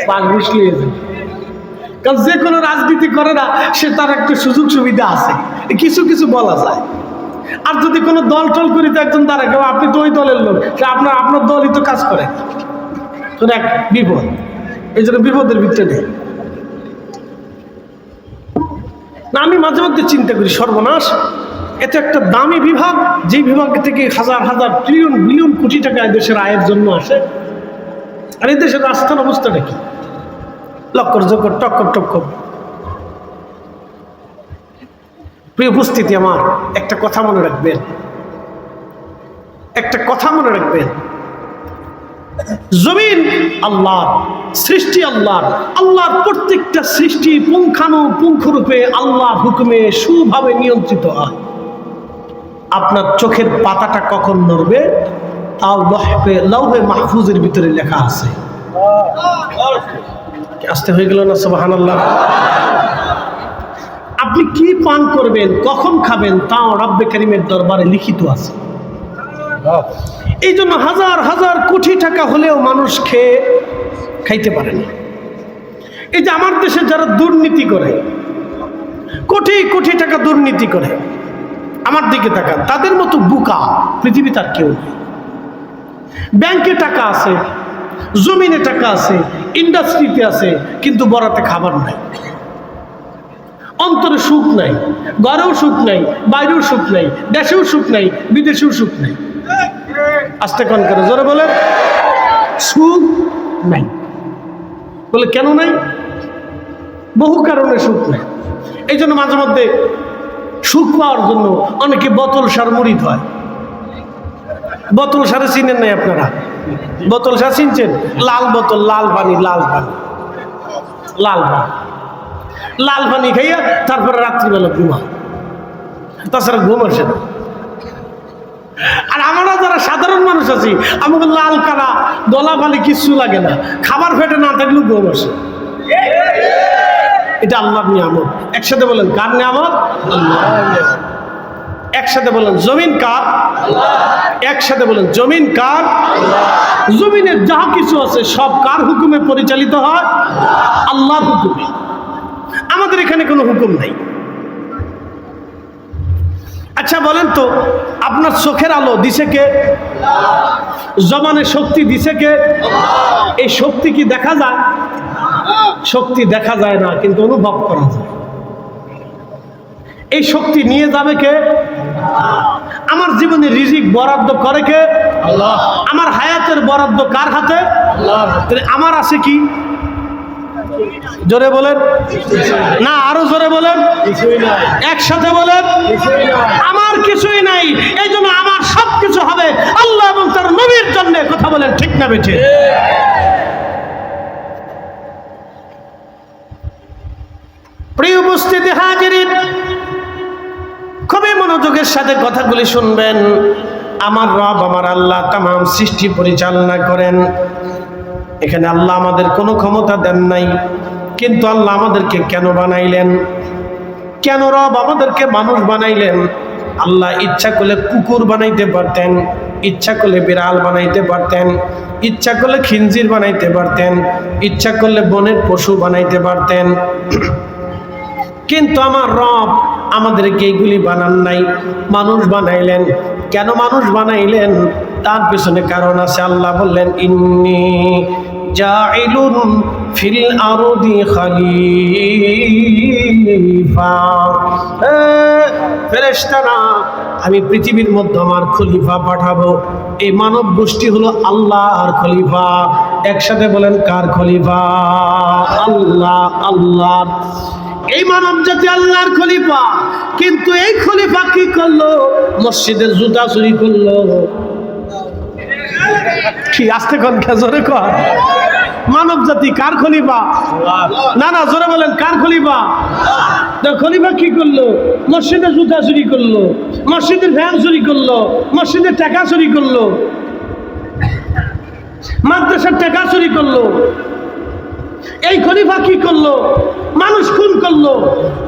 পাগলিশ নিয়ে যাবে। কারণ যে কোনো রাজনীতি করে না সে তার একটা সুযোগ সুবিধা আছে, কিছু কিছু বলা যায়। আর যদি কোনো দল টল করি তো একজন দাঁড়ায়, আপনি তো ওই দলের লোক, সে আপনার দলই তো কাজ করে, তো এক বিপদ। এই জন্য বিপদের ভিতরে নেই না। আমি মাঝে মধ্যে চিন্তা করি, সর্বনাশ, এত একটা দামি বিভাগ, যে বিভাগ থেকে হাজার হাজার ট্রিলিয়ন বিলিয়ন কোটি টাকা দেশের আয়ের জন্য আসে, আর এই দেশের রাস্তার অবস্থাটা কি? লক্কর জক্কর টক্কর টক্কর। প্রিয় উপস্থিতি আমার, একটা কথা মনে রাখবেন, জমিন আল্লাহর সৃষ্টি, আল্লাহর প্রত্যেকটা সৃষ্টি পুঙ্খানুপুঙ্খরূপে আল্লাহর হুকুমে সুভাবে নিয়ন্ত্রিত হয়। আপনার চোখের পাতাটা কখন নড়বে তাও লৌহে মাহফুজের ভিতরে লেখা আছে। আসতে হয়ে গেল না? সুবহানাল্লাহ। আপনি কি পান করবেন, কখন খাবেন, তাও রব্বে কারীমের দরবারে লিখিত আছে। এই জন্য হাজার হাজার কোটি টাকা হলেও মানুষ খাইতে পারে না। এই যে আমার দেশে যারা দুর্নীতি করে, কোটি কোটি টাকা দুর্নীতি করে, আমার দিকে তাকান, তাদের মতো বোকা পৃথিবীতে আর কেউ নেই। ব্যাংকে টাকা আছে, জমিনে টাকা আছে, ইন্ডাস্ট্রিতে আছে, কিন্তু বরাতে খাবার নাই, অন্তরে সুখ নাই, ঘরেও সুখ নাই, বাইরেও সুখ নাই, দেশেও সুখ নাই, বিদেশেও সুখ নাই। আস্তে কান করে জোরে বলেন, সুখ নাই। বলে কেন নাই? বহু কারণে সুখ নাই। এই জন্য মাঝে মধ্যে সুখ পাওয়ার জন্য অনেকে বোতল সার মুড়িদ হয়। বোতল সারে চিনেন নাই আপনারা? বোতল সার চিনছেন? লাল বোতল, লাল পানি, লাল পানি, লাল পানি, লাল পানি খাইয়া তারপরে রাত্রিবেলা ঘুমা, তাছাড়া ঘুম আসে না। আর আমরা যারা সাধারণ মানুষ আছি, আমাকে লাল কালা দলা পানি কিচ্ছু লাগে না, খাবার পেটে না থাকলেও ঘুম আসে। এটা আল্লাহর নিয়ামত। একসাথে বলেন, কার নিয়ামত? একসাথে বলেন, জমিন কার? একসাথে বলেন, জমিন কার? জমিনের যা কিছু আছে সব কার হুকুমে পরিচালিত হয়? আল্লাহর হুকুমে। আমাদের এখানে কোনো হুকুম নাই। আচ্ছা বলেন তো, আপনার চোখের আলো দিছে কে? জবানের শক্তি দিছে কে? এই শক্তি কি দেখা যায়? শক্তি দেখা যায় না, কিন্তু অনুভব করা যায়। এই শক্তি নিয়ে যাবে কে? আমার জীবনে রিজিক বরাদ্দ করে কে? আল্লাহ। আমার হায়াতের বরাদ্দ কার হাতে? আল্লাহ। আমার আছে কি? জোরে বলেন না, আরো জোরে বলেন, একসাথে বলেন, আমার কিছুই নাই। এই জন্য আমার সবকিছু হবে আল্লাহ এবং তার নবীর জন্য। কথা বলেন ঠিক না বেঠিক? প্রিয় উপস্থিতি হাজিরিন, খুবই মনোযোগ মনোযোগের সাথে কথাগুলি শুনবেন। আমার রব আমার আল্লাহ তামাম সৃষ্টি পরিচালনা করেন। এখানে আল্লাহ আমাদের কোনো ক্ষমতা দেন নাই, কিন্তু আল্লাহ আমাদেরকে কেন বানাইলেন? কেন রব আমাদেরকে মানুষ বানাইলেন? আল্লাহ ইচ্ছা করলে কুকুর বানাইতে পারতেন, ইচ্ছা করলে বিড়াল বানাইতে পারতেন, ইচ্ছা করলে খিনজির বানাইতে পারতেন, ইচ্ছা করলে বনের পশু বানাইতে পারতেন, কিন্তু আমার রব আমাদেরকে এইগুলি বানান নাই, মানুষ বানাইলেন। কেন মানুষ বানাইলেন? তার পিছনে কারণ আছে। আল্লাহ বললেন, ইন্নী জাইলুন ফিল আরদি খলিফা। ফেরেশতারা, আমি পৃথিবীর মধ্যে আমার খলিফা পাঠাবো। এই মানব গোষ্ঠী হলো আল্লাহর খলিফা। একসাথে বলেন, কার খলিফা? আল্লাহ। আল্লাহর। এই মানব জাতি আল্লাহর খলিফা, কিন্তু এই খলিফা কি করলো? মসজিদের জুতা চুরি করলো। কি আসতে কোন জোরে কর। মানব জাতি কার খলিফা? না না, জোরে বলেন, কার খলিফা? খলিফা কি করলো? মসজিদের জুতা চুরি করলো, মসজিদের ভ্যান চুরি করলো, মসজিদের টাকা চুরি করলো, মাদ্রাসার টাকা চুরি করলো। এই খলিফা কি করলো? মানুষ খুন করলো।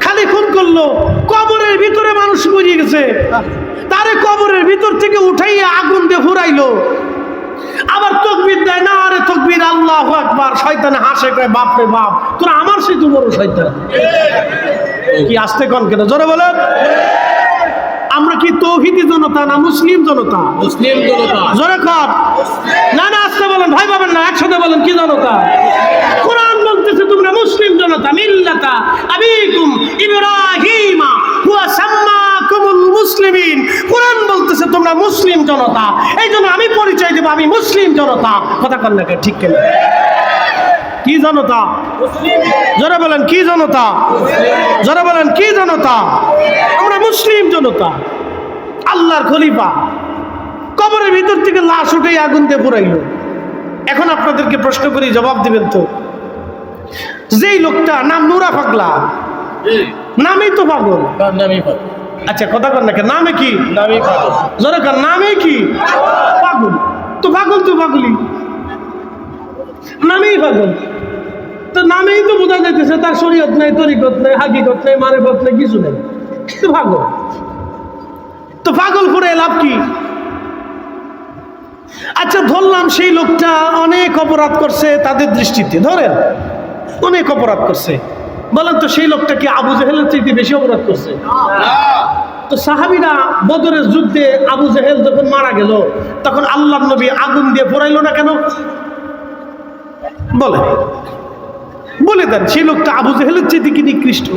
খালি খুন করলো, কবরের ভিতরে মানুষ মরে গেছে, তারে কবরের ভিতর থেকে উঠাইয়া আগুন দিয়ে ফুরাইলো। আবার তাকবীর দেয়, না আরে তাকবীর, আল্লাহু আকবার। শয়তানে হাসে, কয় বাপ রে বাপ, তোরা আমার সেই তো বড় শয়তান। কি আসতে কোন কেন? জোরে বলেন। আমরা কি তৌহিদি জনতা না মুসলিম জনতা? মুসলিম জনতা। জোরে কর। না না, আসতে বলেন, ভাই পাবেন না, একসাথে বলেন, কি জনতা? কোরআন বলতেছে তোমরা মুসলিম জনতা। মিল্লাতা আবিকুম ইব্রাহিমা হুয়া সাম্মাকুমুল মুসলিমিন। কোরআন বলতেছে তোমরা মুসলিম জনতা। এই জন্য আমি পরিচয় দেব, আমি মুসলিম জনতা। কথা কন না, ঠিক কেন? কি জনতা? জোরে বলেন, কি জনতা? জোরে বলেন, কি জনতা? আমরা মুসলিম জনতা। আল্লাহর খলিফা কবরের ভিতর থেকে লাশ উঠে আগুন দিয়ে পুরাইলো। এখন আপনাদেরকে প্রশ্ন করি, জবাব দিবেন তো। যেই লোকটা নাম নুরা পাগলা, নামেই তো পাগল। আচ্ছা, কথা কন না, নামে কি? নামে পাগল। জোরে কর, নামে কি? পাগল। তো পাগল তো পাগলি, নামেই পাগল। তো নামেই তো বোঝা যাইতেছে তার শরীয়ত নাই, তরিকত নাই, হাকিকত নাই, মারেফত নাই, কিছু নেই। তো পাগল। তো পাগল করে লাভ কি? আচ্ছা, ধরলাম সেই লোকটা অনেক অপরাধ করছে তাদের দৃষ্টিতে, ধরেন অনেক অপরাধ করছে। বলেন তো, সেই লোকটা কি আবু জেহেলের চাইতে বেশি অপরাধ করছে? তো সাহাবীরা বদরের যুদ্ধে আবু জেহেল যখন মারা গেল, তখন আল্লাহর নবী আগুন দিয়ে পোড়াইলো না কেন? বলে বলে দেন, সেই লোকটা আবু জেহেলের চাইতে কি নিকৃষ্ট?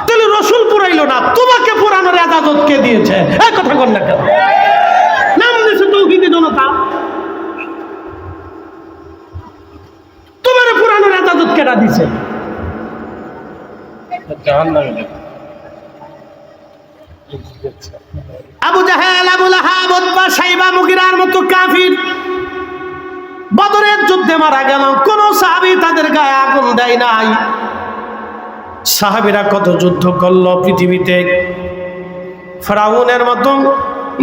তাহলে রসুল পোড়াইলো না, তোমাকে পোড়ানোর ইজাজত কে দিয়েছে? এই কথা বল না কেন? নাম দিয়েছে তৌহিদি জনতা। তোমার পোড়ানোর ইজাজত কেটা দিছে? আবু জাহেল, আবু লাহাব, উতবা, শাইবা, মুগীরার মতো কাফির বদরের যুদ্ধে মারা গেল। কোন সাহাবী তাদের গায়ে আগুন দেয় নাই। সাহাবীরা কত যুদ্ধ করলো পৃথিবীতে। ফেরাউনের মতো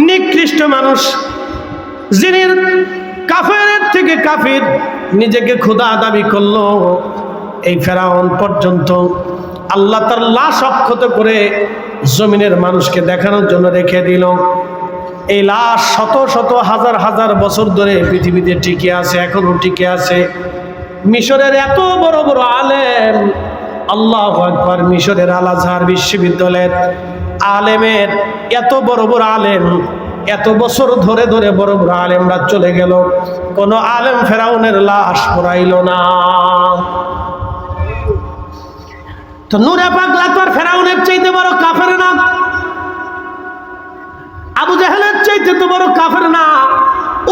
নিকৃষ্ট মানুষ, যিনি কাফেরের থেকে কাফির, নিজেকে খোদা দাবি করলো, এই ফেরাউন পর্যন্ত আল্লাহ তার লাশ অক্ষত করে জমিনের মানুষকে দেখানোর জন্য রেখে দিল। এই লাশ শত শত হাজার হাজার বছর ধরে পৃথিবীতে টিকে আছে, এখনো টিকে আছে। মিশরের এত বড় বড় আলেম, আল্লাহু আকবার, মিশরের আল আজহার বিশ্ববিদ্যালয়ের আলেমের এত বড় বড় আলেম, এত বছর ধরে ধরে বড় বড় আলেমরা চলে গেল, কোন আলেম ফেরাউনের লাশ পোড়াইল না। তো নূরে পাগলা তো আর ফেরাউনের চাইতে বড় কাফের না, আবু জাহেলের চাইতে তো বড় কাফের না।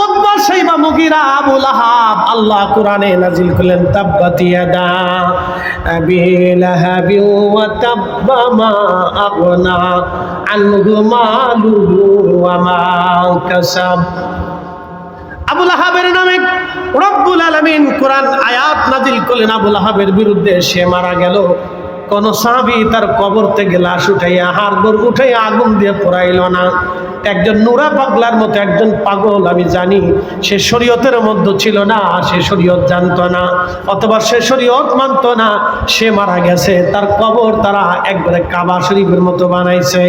উতবা, শাইবা, মুগীরা, আবু লাহাব, আল্লাহ কোরআনে নাজিল করলেন, তাব্বাত ইয়াদা আবি লাহাবি ওয়া তাব্বা মা আগনা আনহু মালুহু ওয়া মা কাসাব। আবু লাহাবের নামে রব্বুল আলামিন কোরআন আয়াত নাজিল করলেন। আবু লাহাবের বিরুদ্ধে সে মারা গেল, কোন সাহাবী তার কবর থেকে লাশ উঠাইয়া হাড়গোড় উঠাইয়া আগুন দিয়ে পোড়াইল না। একজন নুরা পাগলার মতো একজন পাগল আমি জানি, সে শরীয়তের মধ্যে ছিল না, সে শরীয়ত জানতো না, অথবা সে শরীয়ত মানতো না, সে মারা গেছে। তার কবর তারা একবারে কাবা শরীফের মতো বানাইছে।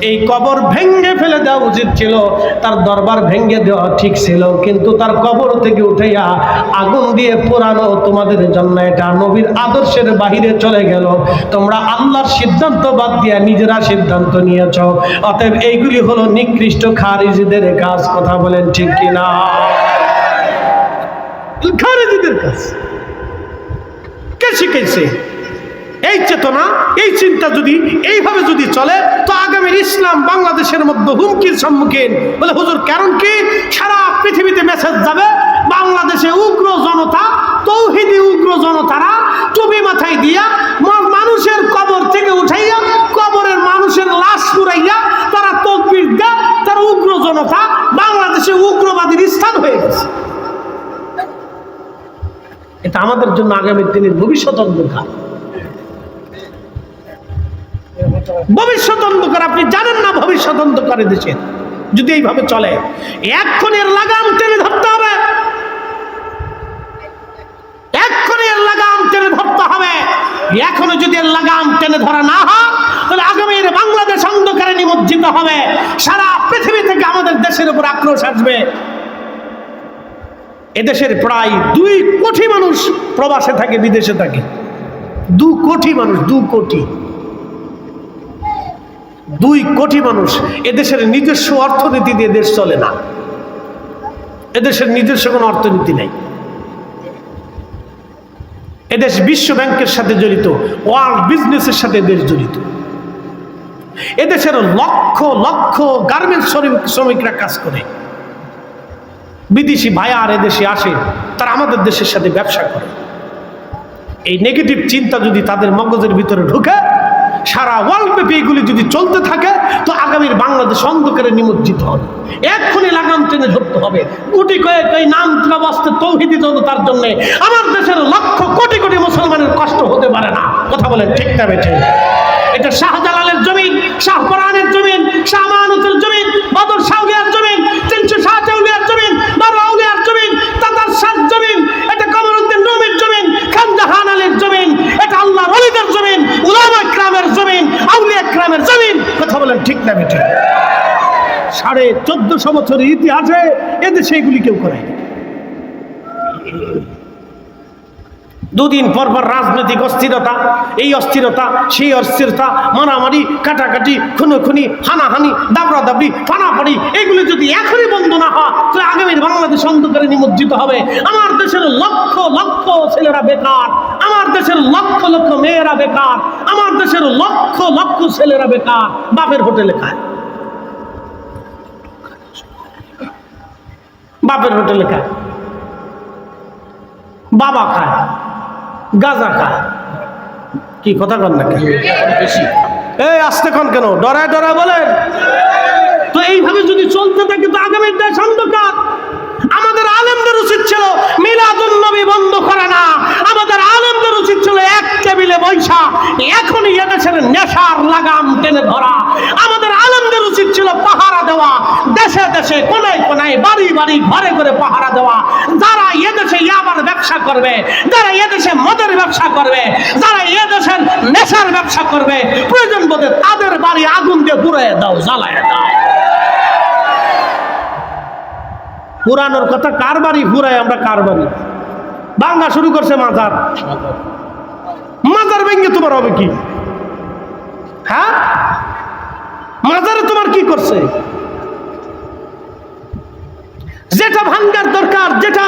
এই কবর ভেঙে ফেলে দেওয়া উচিত ছিল, তার দরবার ভেঙে দেওয়া ঠিক ছিল, কিন্তু তার কবর থেকে উঠাইয়া আগুন দিয়ে পোড়ানো তোমাদের জন্য এটা নবীর আদর্শের বাহিরে চলে গেল। তোমরা আল্লাহর সিদ্ধান্ত বাদ দিয়া নিজেরা সিদ্ধান্ত নিয়েছ। অতএব এইগুলি হলো নিকৃষ্ট খারিজিদের কাজ। কথা বলেন ঠিক কিনা? খারিজিদের কাজ কে শিখেছে? এই চেতনা, এই চিন্তা যদি এইভাবে যদি চলে, তো আগামীর ইসলাম বাংলাদেশের মধ্যে হুমকির সম্মুখীন। বলে হুজুর কারণ কি? সারা পৃথিবীতে মেসেজ যাবে বাংলাদেশে উগ্র জনতা, তৌহিদি উগ্র জনতারা টুপি মাথায় দিয়া মানুষের কবর থেকে উঠাইয়া কবরের মানুষের লাশ পুরাইয়া তারা তাকবীর দেয়, তারা উগ্র জনতা বাংলাদেশে উগ্রবাদীর স্থান হয়ে গেছে। এটা আমাদের জন্য আগামী দিনের ভবিষ্যৎ অন্ধকার। ভবিষ্যৎ অন্ধকার, আপনি জানেন না ভবিষ্যৎ অন্ধকারে দেশের যদি এইভাবে চলে। এক্ষুনি এর লাগাম টেনে ধরতে হবে, এক্ষুনি এর লাগাম টেনে ধরতে হবে। এখনো যদি এর লাগাম টেনে ধরা না হয়, তাহলে আগামীর বাংলাদেশ অন্ধকারে নিমজ্জিত হবে। সারা পৃথিবী থেকে আমাদের দেশের উপর আক্রোশ আসবে। এদেশের প্রায় 2 কোটি মানুষ প্রবাসে থাকে, বিদেশে থাকে। 2 কোটি মানুষ, 2 কোটি, 2 কোটি মানুষ। এদেশের নিজস্ব অর্থনীতি দিয়ে দেশ চলে না, এদেশের নিজস্ব কোনো অর্থনীতি নেই। এদেশ বিশ্ব ব্যাংকের সাথে জড়িত, ওয়ার্ল্ড বিজনেসের সাথে দেশ জড়িত। এদেশের লক্ষ লক্ষ গার্মেন্টস শ্রমিকরা কাজ করে। বিদেশি ভাইয়ার এদেশে আসে, তারা আমাদের দেশের সাথে ব্যবসা করে। এই নেগেটিভ চিন্তা যদি তাদের মগজের ভিতরে ঢুকে, সারা ওয়ার্ল্ড ব্যাপী এগুলি যদি চলতে থাকে, তো আগামীর বাংলাদেশ অন্ধকারে নিমজ্জিত হবে। এক্ষুনি লাগাম টেনে ধরতে হবে। গুটি কয়েক এই নাম বাস্তে তৌহিদি জনতার জন্য আমার দেশের লক্ষ কোটি কোটি মুসলমানের কষ্ট হতে পারে না। কথা বলেন ঠিক না বেঠিক? এটা শাহজালালের জমিন, শাহপরানের জমিন, শাহ আমানতের জমিন, বদর শাহলিয়ার জমিন, 300 আউলিয়ার জমিন, 12 আউলিয়ার জমিন, তাতার শাহ জমিন, এটা কমরউদ্দিন রুমির জমিন, খান জাহান আলীর জমিন, এটা আল্লাহর ওলিদের জমিন, উলামা ইকরামের জমিন, আউলিয়া ইকরামের জমিন। কথা বলেন ঠিক না বেঠিক? 1450 বছরের ইতিহাসে এদেশে এগুলি কেউ করে। 2 দিন পর পর রাজনৈতিক অস্থিরতা, এই অস্থিরতা, সেই অস্থিরতা, মারামারি, কাটাকাটি, খুনোখুনি, হানাহানি, দাবড়াদাবড়ি, ফানাফানি, এগুলি যদি এখনই বন্ধ না হয়, তাহলে আগামীর বাংলাদেশ অন্ধকারে নিমজ্জিত হবে। আমার দেশের লক্ষ লক্ষ ছেলেরা বেকার, আমার দেশের লক্ষ লক্ষ মেয়েরা বেকার, আমার দেশের লক্ষ লক্ষ ছেলেরা বেকার। বাপের হোটেলে খায়, বাপের হোটেলে খায়, বাবা খায়, গাঁজা খায়। কি কথা কন নাকি? এই আসতে কন কেন? ডরায় ডরায় বলেন। তো এইভাবে যদি চলতে থাকে, তো আগামীর দেশ অন্ধকার। আমাদের আলেমদের উচিত ছিল মিলাদুন নবী বন্ধ করা না, আমাদের আলেমদের উচিত ছিল এক টেবিলে বৈশা এখনই এদেশের নেশার লাগাম টেনে ধরা। আমাদের আলেমদের উচিত ছিল পাহারা দেওয়া, দেশে দেশে কোনায় কোনায়, বাড়ি বাড়ি, ঘরে ঘরে পাহারা দেওয়া। যারা এদেশে ইয়াবার ব্যবসা করবে, যারা এদেশে মদের ব্যবসা করবে, যারা এদেশের নেশার ব্যবসা করবে, প্রয়োজন বোধে তাদের বাড়ি আগুন দিয়ে পুড়িয়ে দাও, জ্বালায় দাও। পুরানোর কথা, কার বাড়ি পুরাই আমরা, কার বাড়ি ভাঙ্গা শুরু করছে। মাজার, মাজার ভেঙে তোমার হবে কি? হ্যাঁ, মাজারে তোমার কি করছে? যেটা ভাঙ্গার দরকার, যেটা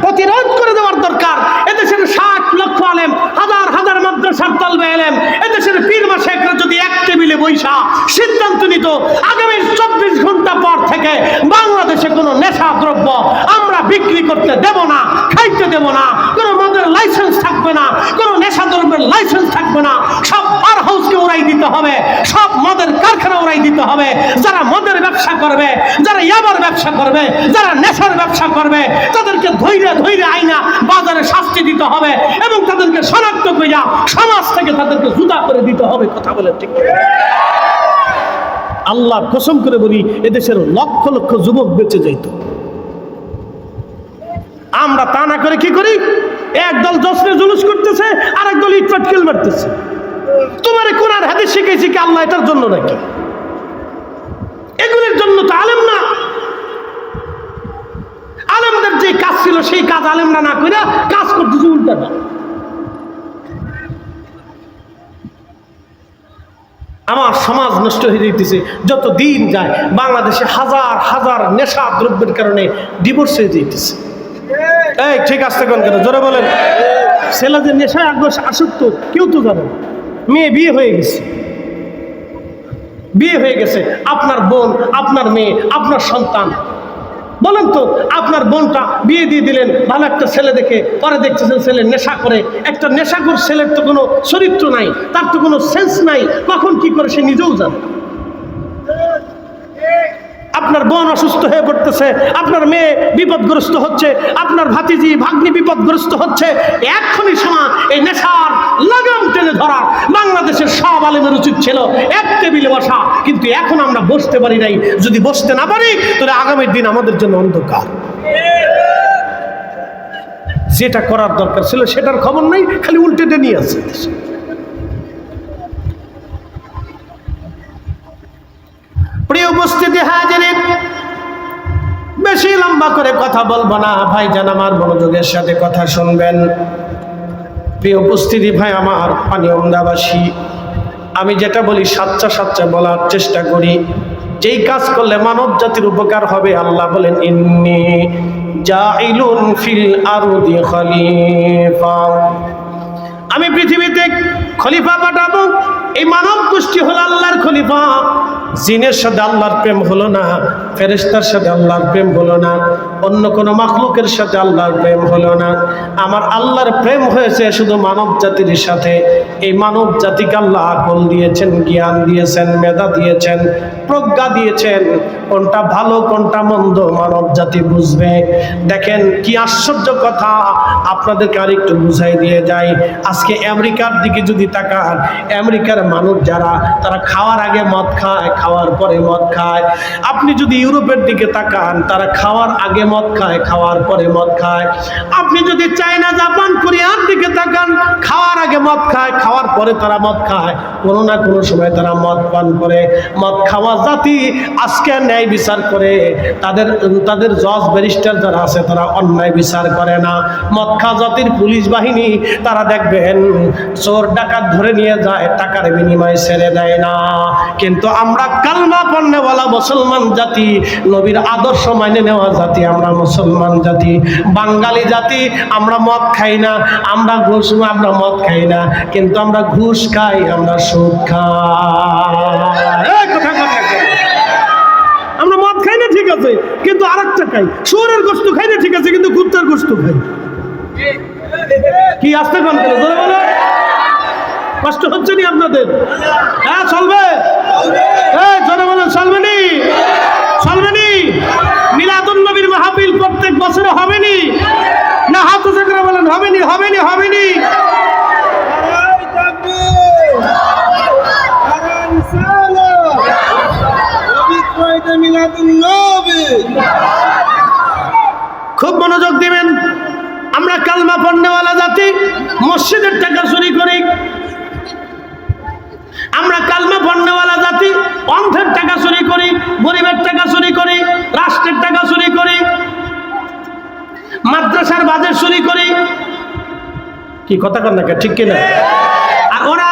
প্রতিরোধ করে দেওয়ার দরকার, এদেশের 60 লক্ষ আলেম, হাজার হাজার মাদ্রাসার তালবে আলেম, এদেশের পীর মাশায়েখরা যদি এক টেবিলে বৈশা সিদ্ধান্ত নিত, আগামী 24 ঘন্টা পর থেকে বাংলাদেশে কোনো নেশা দ্রব্য আমরা বিক্রি করতে দেব না, খাইতে দেব না, কোনো মদের লাইসেন্স থাকবে না, কোনো নেশা দ্রব্যের লাইসেন্স থাকবে না, সব বার হাউসকে উড়াই দিতে হবে, সব মদের কারখানা উড়াই সাপ্লাই দিতে হবে। যারা মদের ব্যবসা করবে, যারা ইয়াবার ব্যবসা করবে, যারা নেশার ব্যবসা করবে, তাদেরকে ধৈর্য আইনা বাজারে শাস্তি দিতে হবে এবং তাদেরকে শনাক্ত কইরা সমাজ থেকে তাদেরকে জুতা করে দিতে হবে। কথা বলে ঠিক? আল্লাহ কসম করে বলি, এদেশের লক্ষ লক্ষ যুবক বেঁচে যাইত। আমরা তা না করে কি করি? একদল জশ্নে জুলুস করতেছে, আর একদল ইটপাটকেল মারতেছে। তোমার কোরআন হাদিস শিখেছি কি আল্লাহ এটার জন্য নাকি? এগুলোর জন্য তো আলেম না। আলেমদের যে কাজ ছিল সেই কাজ আলেমরা না কইরা কাজ করতেছে উল্টাটা। আমার সমাজ নষ্ট হয়ে যেতেছে যত দিন যায়। বাংলাদেশে হাজার হাজার নেশা দ্রব্যের কারণে ডিভোর্স হয়ে যেতেছে। এই ঠিক আসতে কোন কেন জোরে বলেন। ছেলেদের নেশায় আসক্ত কেউ তো জানে। মেয়ে বিয়ে হয়ে গেছে, আপনার বোন, আপনার মেয়ে, আপনার সন্তান, বলেন তো আপনার বোনটা বিয়ে দিয়ে দিলেন ভালো একটা ছেলে দেখে, পরে দেখতেছেন ছেলে নেশা করে। একটা নেশাখোর ছেলের তো কোনো চরিত্র নাই, তার তো কোনো সেন্স নাই, কখন কি করে সে নিজেও জানে। আপনার বোন অসুস্থ হয়ে পড়তেছে, আপনার মেয়ে বিপদগ্রস্ত হচ্ছে, আপনার ভাতিজি ভাগ্নি বিপদগ্রস্ত হচ্ছে। এক্ষুনি সময় এই নেশার লাগাম টেনে ধরা বাংলাদেশের সব আলেমের উচিত ছিল এক টেবিলে বসা, কিন্তু এখন আমরা বসতে পারি নাই। যদি বসতে না পারি তাহলে আগামীর দিন আমাদের জন্য অন্ধকার। যেটা করার দরকার ছিল সেটার খবর নাই, খালি উল্টে নিয়ে আসছে। প্রিয় উপস্থিতি হাজিরিন, বেশি লম্বা করে কথা বলবো না ভাইজান, আমার মনোযোগের সাথে কথা শুনবেন। প্রিয় উপস্থিতি ভাই আমার, পানি আমদাবাসী, আমি যেটা বলি সাচ্চা বলার চেষ্টা করি। যেই কাজ করলে মানব জাতির উপকার হবে, আল্লাহ বলেন ইন্নী জাইলুন ফিল আরদি খলিফা, আমি পৃথিবীতে খলিফা পাঠাবো। এই মানব গোষ্ঠী হলো আল্লাহর খলিফা। জিনের সাথে আল্লাহর প্রেম হলো না, ফেরেশতার সাথে আল্লাহর প্রেম হলো না, অন্য কোনো মাখলুকের সাথে আল্লাহর প্রেম হলো না। আমার আল্লাহর প্রেম হয়েছে শুধু মানব জাতির সাথে। এই মানব জাতিকে আল্লাহ আকল দিয়েছেন, জ্ঞান দিয়েছেন, মেধা দিয়েছেন, প্রজ্ঞা দিয়েছেন। কোনটা ভালো কোনটা মন্দ মানব জাতি বুঝবে। দেখেন কি আশ্চর্য কথা, আপনাদেরকে আরেকটু বুঝাই দিয়ে যাই। আজকে আমেরিকার দিকে যদি তাকান, আমেরিকার মানুষ যারা, তারা খাওয়ার আগে মদ খায়, খাওয়ার পরে মদ খায়। আপনি যদি ইউরোপের দিকে তাকান, তারা খাওয়ার আগে মদ খায়, খাওয়ার পরে মদ খায়। আপনি যদি চায়না, জাপান, কোরিয়ার দিকে তাকান, খাওয়ার আগে মদ খায়, খাওয়ার পরে তারা মদ খায়। কোনো না কোনো সময় তারা মদ পান করে। মদ খাওয়া জাতি আজকে ন্যায় বিচার করে। তাদের জজ ব্যারিস্টার যারা আছে তারা অন্যায় বিচার করে না। মদ খাওয়া জাতির পুলিশ বাহিনী, তারা দেখবেন চোর ডাকাত ধরে নিয়ে যায়, টাকার বিনিময়ে ছেড়ে দেয় না। কিন্তু আমরা কালমা পড়নেওয়ালা মুসলমান জাতি, নবীর আদর্শ মানে নেওয়া জাতি, আমরা মুসলমান জাতি, বাঙালি জাতি, আমরা মদ খাই না, আমরা মদ খাই না, কিন্তু আমরা ঘুষ খাই, আমরা সুদ খাই। আমরা মদ খাই না ঠিক আছে, কিন্তু আরেকটা খাই, শুয়োরের গোশত খাই না ঠিক আছে, কিন্তু কুত্তার গোশত খাই। কি আসতে পান কেন ধরে বলো? কষ্ট হচ্ছে নি আপনাদের? হ্যাঁ চলবে, জোরে বলেন চলবে নি? চলবে নি? মিলাদুন নবীর মাহফিল প্রত্যেক বছরে হবে নি? না হাত উঁচু করে বলেন হবে নি, হবে নি, হবে নি? খুব মনোযোগ দিবেন। আমরা কালমা পড়নেওয়ালা জাতি, মসজিদের টাকা চুরি করি। আমরা কালমা পড়নেওয়ালা জাতি, অন্ধের টাকা চুরি করি, গরিবের টাকা চুরি করি, রাষ্ট্রের টাকা চুরি করি, মাদ্রাসার বাজেট চুরি করি। কি কথা কন না, ঠিক কিনা? আর ওরা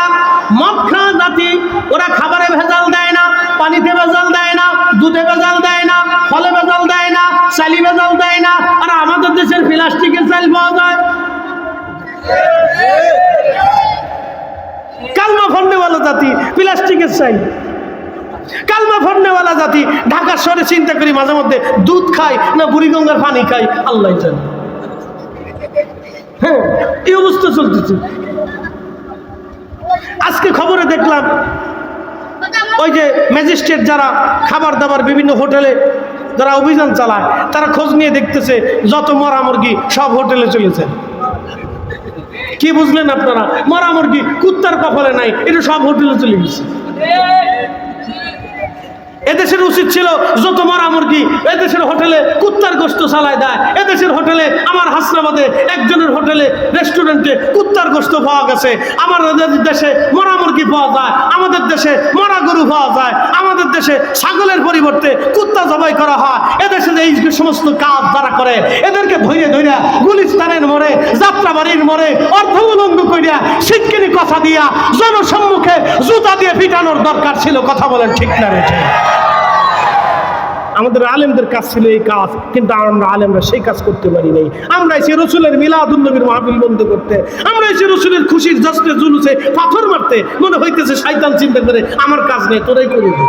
মদ খাওয়া জাতি, ওরা খাবারে ভেজাল দেয় না, পানিতে ভেজাল দেয় না, দুধে ভেজাল দেয় না, ফলে ভেজাল দেয় না, চালি ভেজাল দেয় না। আর আমাদের দেশের প্লাস্টিকের চাল পাওয়া যায়। কালমা পড়নেওয়ালা জাতি, প্লাস্টিকের চাল। কালমা পড়নেওয়ালা জাতি, ঢাকা শহরে চিন্তা করি মাঝে মধ্যে দুধ খাই না বুড়িগঙ্গার পানি খাই, আল্লাহ জানে। হ্যাঁ, এই অবস্থা চলতেছে। আজকে খবরে দেখলাম ওই যে ম্যাজিস্ট্রেট যারা খাবার দাবার বিভিন্ন হোটেলে যারা অভিযান চালায়, তারা খোঁজ নিয়ে দেখতেছে যত মরা মুরগি সব হোটেলে চলেছে। কি বুঝলেন আপনারা? মরা মুরগি কুত্তার কপালে নাই, এটা সব হোটেলে চলে গেছে। এদেশের উচিত ছিল যত মরা মুরগি এদেশের হোটেলে কুত্তার গোশত চালায় দেয়। এদেশের হোটেলে, আমার হাসনাবাদে একজনের হোটেলে রেস্টুরেন্টে কুত্তার গোশত পাওয়া গেছে। আমাদের দেশে মরা মুরগি পাওয়া যায়, আমাদের দেশে মরা গরু পাওয়া যায়, আমাদের দেশে ছাগলের পরিবর্তে কুত্তা জবাই করা হয়। এদেশে এই সমস্ত কাজ যারা করে এদেরকে ধৈর্য ধৈর্য গুলিস্তানের মোড়ে, যাত্রাবাড়ির মোড়ে অর্ধউলঙ্গ করিয়া শিক্ষিনী কথা দিয়া জনসম্মুখে জুতা দিয়ে পিটানোর দরকার ছিল। কথা বলেন ঠিক না বেঠিক? আমাদের আলেমদের কাজ ছিল এই কাজ, কিন্তু আমরা আলেমরা সেই কাজ করতে পারি নাই। আমরা এসে রসুলের মিলাদুন নবীর মাহফিল বন্ধ করতে, আমরা এসে রসুলের খুশির জশ্নে জুলুসে পাথর মারতে, মনে হইতেছে শয়তান চিন্তা করে আমার কাজ নেই, তোরাই করে দে।